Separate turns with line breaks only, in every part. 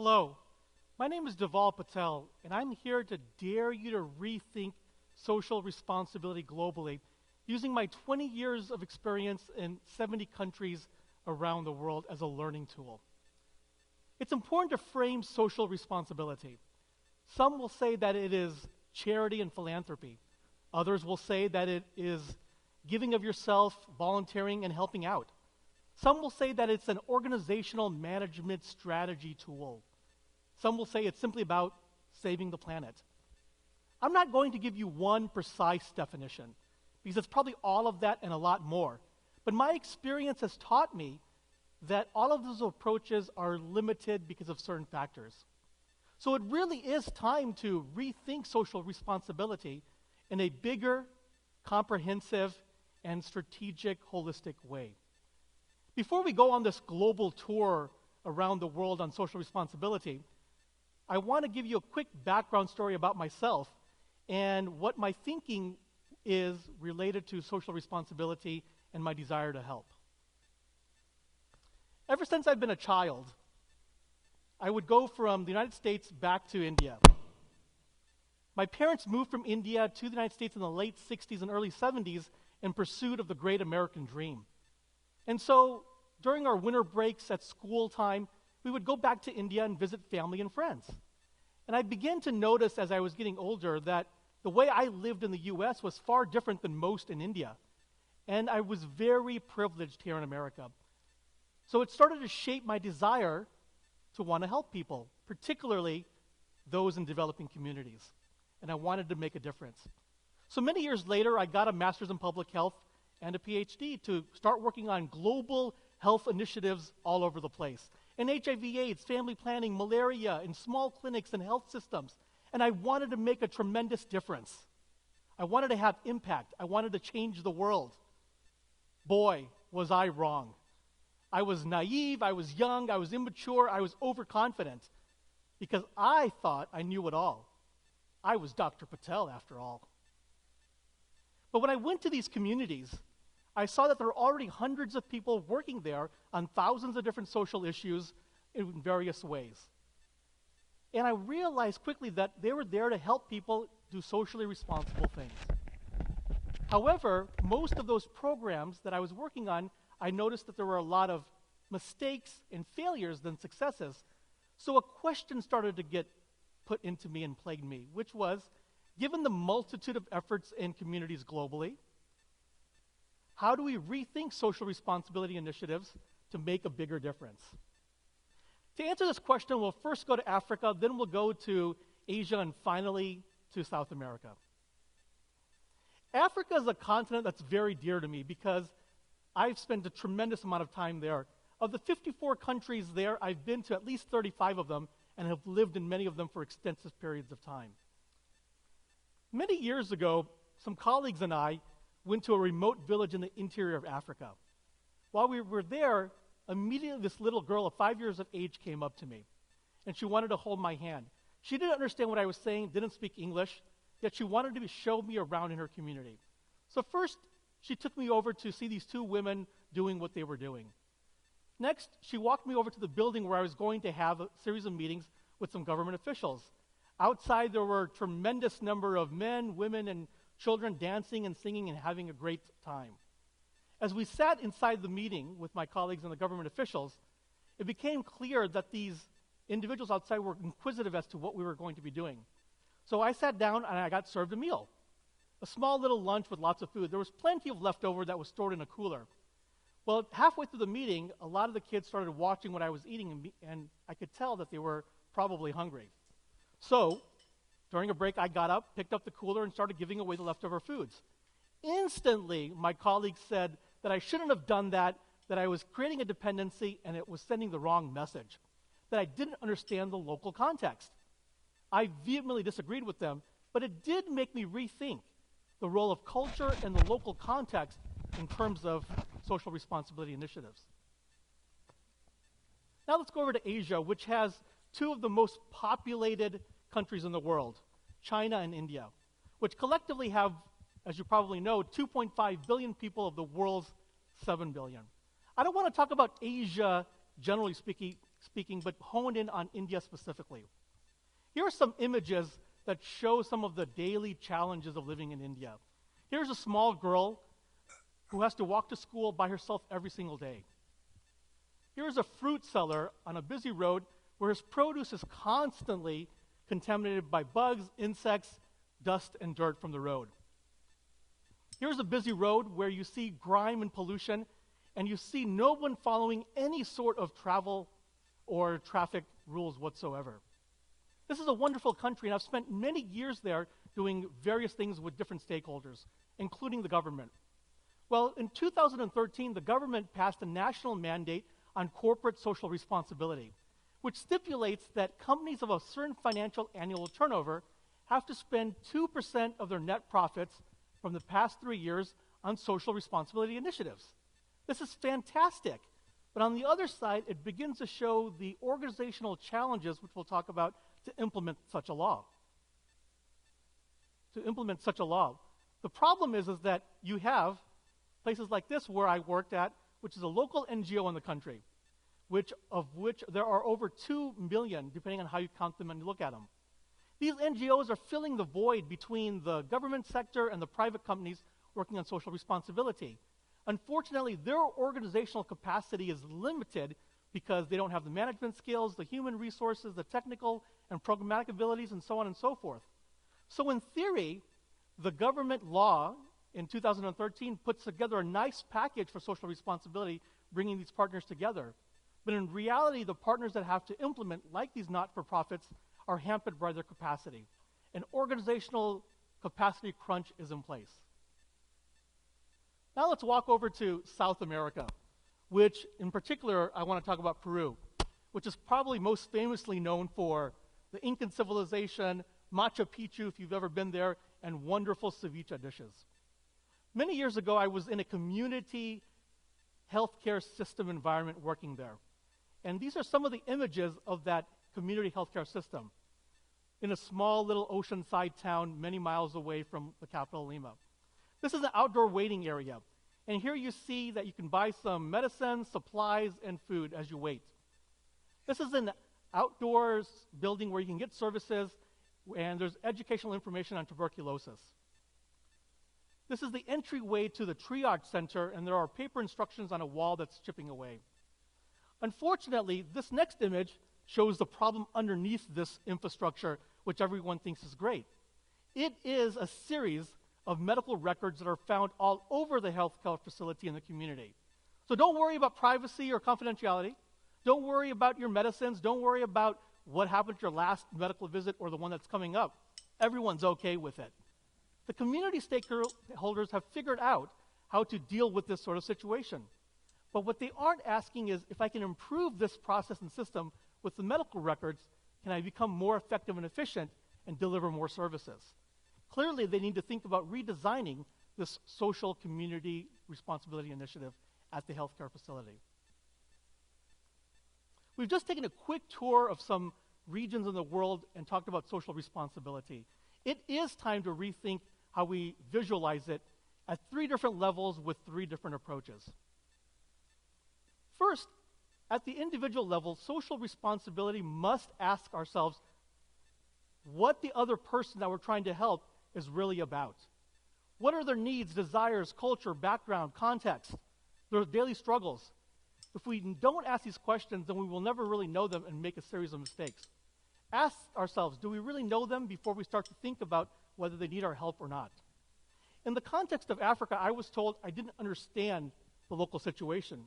Hello, my name is Dhaval Patel, and I'm here to dare you to rethink social responsibility globally using my 20 years of experience in 70 countries around the world as a learning tool. It's important to frame social responsibility. Some will say that it is charity and philanthropy. Others will say that it is giving of yourself, volunteering, and helping out. Some will say that it's an organizational management strategy tool. Some will say it's simply about saving the planet. I'm not going to give you one precise definition, because it's probably all of that and a lot more. But my experience has taught me that all of those approaches are limited because of certain factors. So it really is time to rethink social responsibility in a bigger, comprehensive, and strategic, holistic way. Before we go on this global tour around the world on social responsibility, I want to give you a quick background story about myself and what my thinking is related to social responsibility and my desire to help. Ever since I've been a child, I would go from the United States back to India. My parents moved from India to the United States in the late 60s and early 70s in pursuit of the great American dream. And so during our winter breaks at school time, we would go back to India and visit family and friends. And I began to notice as I was getting older that the way I lived in the US was far different than most in India. And I was very privileged here in America. So it started to shape my desire to want to help people, particularly those in developing communities. And I wanted to make a difference. So many years later, I got a master's in public health and a PhD to start working on global health initiatives all over the place. In HIV/AIDS, family planning, malaria, in small clinics and health systems. And I wanted to make a tremendous difference. I wanted to have impact. I wanted to change the world. Boy, was I wrong. I was naive, I was young, I was immature, I was overconfident because I thought I knew it all. I was Dr. Patel, after all. But when I went to these communities, I saw that there were already hundreds of people working there on thousands of different social issues in various ways. And I realized quickly that they were there to help people do socially responsible things. However, most of those programs that I was working on, I noticed that there were a lot of mistakes and failures than successes. So a question started to get put into me and plagued me, which was, given the multitude of efforts in communities globally, how do we rethink social responsibility initiatives to make a bigger difference? To answer this question, we'll first go to Africa, then we'll go to Asia, and finally to South America. Africa is a continent that's very dear to me because I've spent a tremendous amount of time there. Of the 54 countries there, I've been to at least 35 of them and have lived in many of them for extensive periods of time. Many years ago, some colleagues and I went to a remote village in the interior of Africa. While we were there, immediately this little girl of 5 years of age came up to me, and she wanted to hold my hand. She didn't understand what I was saying, didn't speak English, yet she wanted to show me around in her community. So first, she took me over to see these two women doing what they were doing. Next, she walked me over to the building where I was going to have a series of meetings with some government officials. Outside, there were a tremendous number of men, women, and children dancing and singing and having a great time. As we sat inside the meeting with my colleagues and the government officials, it became clear that these individuals outside were inquisitive as to what we were going to be doing. So I sat down and I got served a meal, a small little lunch with lots of food. There was plenty of leftover that was stored in a cooler. Well, halfway through the meeting, a lot of the kids started watching what I was eating, and I could tell that they were probably hungry. So, during a break, I got up, picked up the cooler, and started giving away the leftover foods. Instantly, my colleagues said that I shouldn't have done that, that I was creating a dependency, and it was sending the wrong message, that I didn't understand the local context. I vehemently disagreed with them, but it did make me rethink the role of culture and the local context in terms of social responsibility initiatives. Now let's go over to Asia, which has two of the most populated countries in the world, China and India, which collectively have, as you probably know, 2.5 billion people of the world's 7 billion. I don't want to talk about Asia, generally speaking, but honed in on India specifically. Here are some images that show some of the daily challenges of living in India. Here's a small girl who has to walk to school by herself every single day. Here's a fruit seller on a busy road where his produce is constantly contaminated by bugs, insects, dust, and dirt from the road. Here's a busy road where you see grime and pollution, and you see no one following any sort of travel or traffic rules whatsoever. This is a wonderful country, and I've spent many years there doing various things with different stakeholders, including the government. Well, in 2013, the government passed a national mandate on corporate social responsibility, which stipulates that companies of a certain financial annual turnover have to spend 2% of their net profits from the past 3 years on social responsibility initiatives. This is fantastic. But on the other side, it begins to show the organizational challenges, which we'll talk about, to implement such a law. The problem is that you have places like this where I worked at, which is a local NGO in the country, of which there are over 2 million, depending on how you count them and you look at them. These NGOs are filling the void between the government sector and the private companies working on social responsibility. Unfortunately, their organizational capacity is limited because they don't have the management skills, the human resources, the technical and programmatic abilities, and so on and so forth. So in theory, the government law in 2013 puts together a nice package for social responsibility, bringing these partners together. But in reality, the partners that have to implement, like these not-for-profits, are hampered by their capacity. An organizational capacity crunch is in place. Now let's walk over to South America, which in particular, I want to talk about Peru, which is probably most famously known for the Incan civilization, Machu Picchu, if you've ever been there, and wonderful ceviche dishes. Many years ago, I was in a community healthcare system environment working there. And these are some of the images of that community healthcare system in a small little oceanside town many miles away from the capital, Lima. This is an outdoor waiting area. And here you see that you can buy some medicine, supplies, and food as you wait. This is an outdoors building where you can get services, and there's educational information on tuberculosis. This is the entryway to the triage center, and there are paper instructions on a wall that's chipping away. Unfortunately, this next image shows the problem underneath this infrastructure, which everyone thinks is great. It is a series of medical records that are found all over the healthcare facility in the community. So don't worry about privacy or confidentiality. Don't worry about your medicines. Don't worry about what happened at your last medical visit or the one that's coming up. Everyone's okay with it. The community stakeholders have figured out how to deal with this sort of situation. But what they aren't asking is, if I can improve this process and system with the medical records, can I become more effective and efficient and deliver more services? Clearly, they need to think about redesigning this social community responsibility initiative at the healthcare facility. We've just taken a quick tour of some regions in the world and talked about social responsibility. It is time to rethink how we visualize it at 3 different levels with 3 different approaches. First, at the individual level, social responsibility must ask ourselves what the other person that we're trying to help is really about. What are their needs, desires, culture, background, context, their daily struggles? If we don't ask these questions, then we will never really know them and make a series of mistakes. Ask ourselves, do we really know them before we start to think about whether they need our help or not? In the context of Africa, I was told I didn't understand the local situation.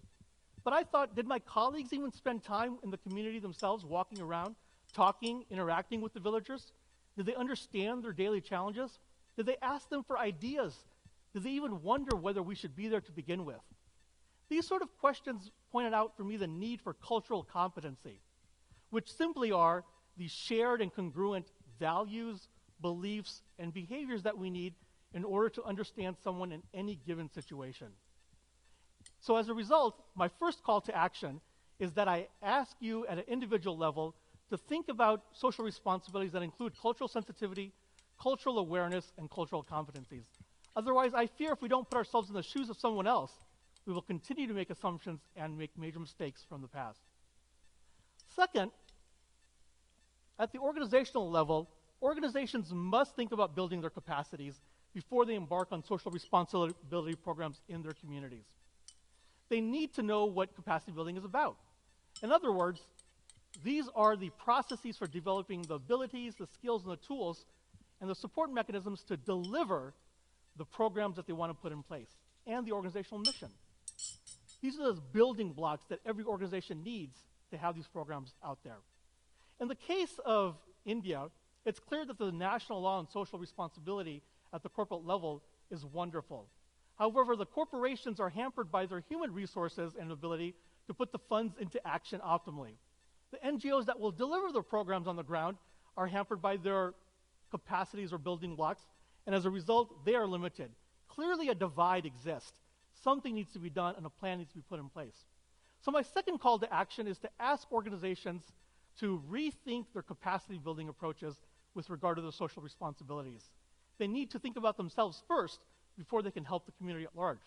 But I thought, did my colleagues even spend time in the community themselves, walking around, talking, interacting with the villagers? Did they understand their daily challenges? Did they ask them for ideas? Did they even wonder whether we should be there to begin with? These sort of questions pointed out for me the need for cultural competency, which simply are the shared and congruent values, beliefs, and behaviors that we need in order to understand someone in any given situation. So as a result, my first call to action is that I ask you at an individual level to think about social responsibilities that include cultural sensitivity, cultural awareness, and cultural competencies. Otherwise, I fear if we don't put ourselves in the shoes of someone else, we will continue to make assumptions and make major mistakes from the past. Second, at the organizational level, organizations must think about building their capacities before they embark on social responsibility programs in their communities. They need to know what capacity building is about. In other words, these are the processes for developing the abilities, the skills, and the tools, and the support mechanisms to deliver the programs that they want to put in place, and the organizational mission. These are those building blocks that every organization needs to have these programs out there. In the case of India, it's clear that the national law on social responsibility at the corporate level is wonderful. However, the corporations are hampered by their human resources and ability to put the funds into action optimally. The NGOs that will deliver their programs on the ground are hampered by their capacities or building blocks, and as a result, they are limited. Clearly a divide exists. Something needs to be done and a plan needs to be put in place. So my second call to action is to ask organizations to rethink their capacity building approaches with regard to their social responsibilities. They need to think about themselves first before they can help the community at large.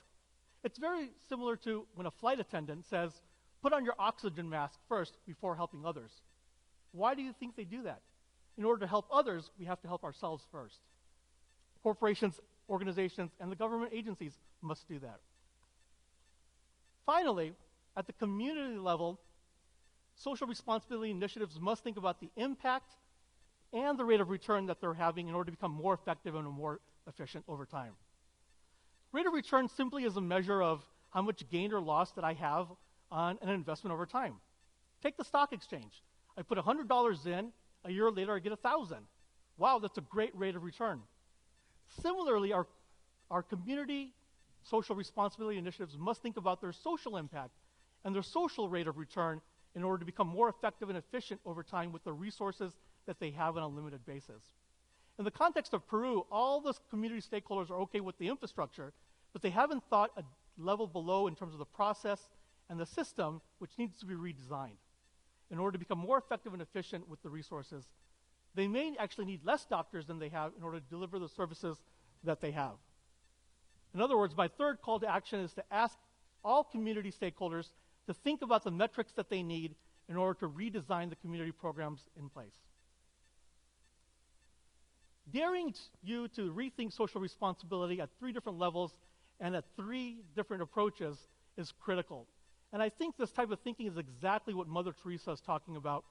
It's very similar to when a flight attendant says, put on your oxygen mask first before helping others. Why do you think they do that? In order to help others, we have to help ourselves first. Corporations, organizations, and the government agencies must do that. Finally, at the community level, social responsibility initiatives must think about the impact and the rate of return that they're having in order to become more effective and more efficient over time. Rate of return simply is a measure of how much gain or loss that I have on an investment over time. Take the stock exchange. I put $100 in, a year later I get 1,000. Wow, that's a great rate of return. Similarly, our community social responsibility initiatives must think about their social impact and their social rate of return in order to become more effective and efficient over time with the resources that they have on a limited basis. In the context of Peru, all the community stakeholders are okay with the infrastructure, but they haven't thought a level below in terms of the process and the system, which needs to be redesigned in order to become more effective and efficient with the resources. They may actually need less doctors than they have in order to deliver the services that they have. In other words, my third call to action is to ask all community stakeholders to think about the metrics that they need in order to redesign the community programs in place. Daring you to rethink social responsibility at 3 different levels and at 3 different approaches is critical. And I think this type of thinking is exactly what Mother Teresa is talking about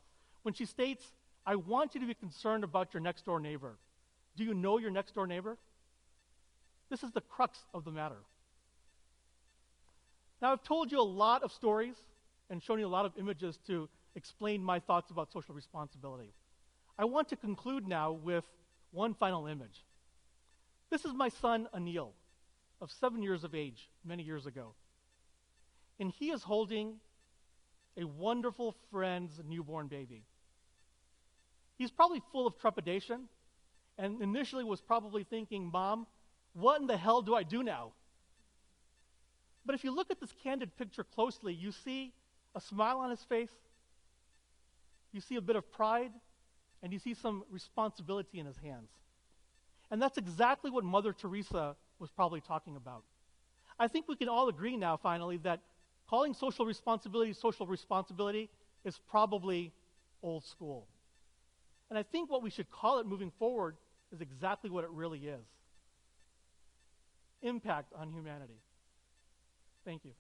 when she states, I want you to be concerned about your next door neighbor. Do you know your next door neighbor? This is the crux of the matter. Now, I've told you a lot of stories and shown you a lot of images to explain my thoughts about social responsibility. I want to conclude now with one final image. This is my son, Anil, of 7 years of age, many years ago. And he is holding a wonderful friend's newborn baby. He's probably full of trepidation and initially was probably thinking, Mom, what in the hell do I do now? But if you look at this candid picture closely, you see a smile on his face, you see a bit of pride, and you see some responsibility in his hands. And that's exactly what Mother Teresa was probably talking about. I think we can all agree now, finally, that calling social responsibility is probably old school. And I think what we should call it moving forward is exactly what it really is. Impact on humanity. Thank you.